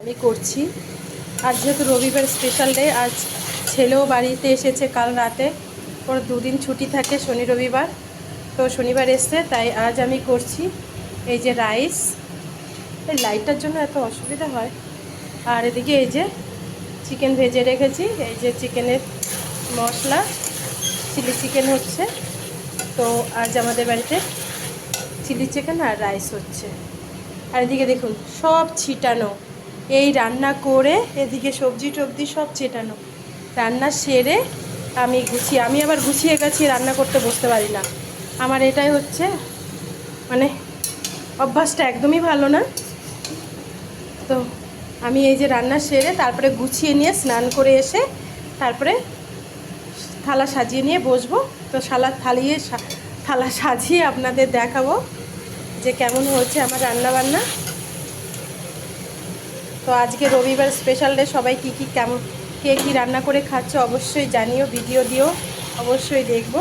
আমি করছি। আজ যেহেতু রবিবার স্পেশাল ডে, আজ ছেলেও বাড়িতে এসেছে কাল রাতে, ওর দুদিন ছুটি থাকে শনি রবিবার, তো শনিবার এসছে, তাই আজ আমি করছি এই যে রাইস। এই লাইটটার জন্য এত অসুবিধা হয়। আর এদিকে এই যে চিকেন ভেজে রেখেছি, এই যে চিকেনের মশলা, চিলি চিকেন হচ্ছে। তো আজ আমাদের বাড়িতে চিলি চিকেন আর রাইস হচ্ছে। আর এদিকে দেখুন সব ছিটানো, এই রান্না করে এদিকে সবজি টবজি সব ছিটানো। রান্না সেরে আমি আবার গুছিয়ে গেছি, রান্না করতে বসতে পারি না। আমার এটাই হচ্ছে মানে অভ্যাসটা একদমই ভালো না। তো আমি এই যে রান্না সেরে তারপরে গুছিয়ে নিয়ে স্নান করে এসে তারপরে থালা সাজিয়ে নিয়ে বসবো। তো থালা সাজিয়ে আপনাদের দেখাবো যে কেমন হচ্ছে আমার রান্না বান্না। তো আজকে রবিবার স্পেশাল ডে, সবাই কে কী রান্না করে খাচ্ছে অবশ্যই জানিও, ভিডিও দিও, অবশ্যই দেখবো।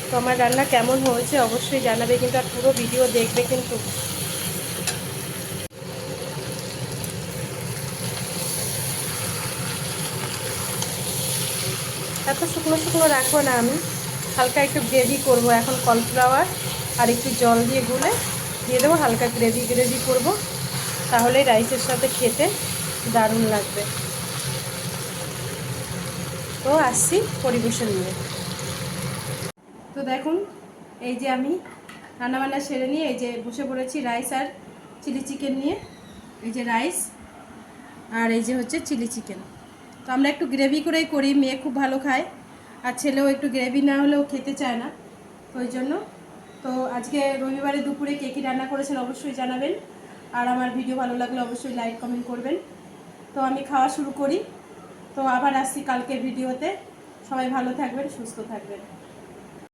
তো আমার রান্না কেমন হয়েছে অবশ্যই জানাবে কিন্তু, আর পুরো ভিডিও দেখবে কিন্তু। এত শুকনো শুকনো রাখবো না, আমি হালকা একটু গ্রেভি করব। এখন কর্নফ্লাওয়ার আর একটু জল দিয়ে গুলে দিয়ে দেবো, হালকা গ্রেভি করব, তাহলে রাইসের সাথে খেতে দারুণ লাগবে। তো আসছি পরিবেশন নিয়ে। তো দেখুন এই যে আমি রান্নাবান্না সেরে নিয়ে এই যে বসে পড়েছি রাইস আর চিলি চিকেন নিয়ে। এই যে রাইস আর এই যে হচ্ছে চিলি চিকেন। তো আমরা একটু গ্রেভি করেই করি, মেয়ে খুব ভালো খায়, আর ছেলেও একটু গ্রেভি না হলেও খেতে চায় না, তো ওই জন্য। তো আজকে রবিবারে দুপুরে কে কী রান্না করেছেন অবশ্যই জানাবেন, আর আমার ভিডিও ভালো লাগলে অবশ্যই লাইক কমেন্ট করবেন। তো আমি খাওয়া শুরু করি। তো আবার আসছি কালকের ভিডিওতে। সবাই ভালো থাকবেন, সুস্থ থাকবেন।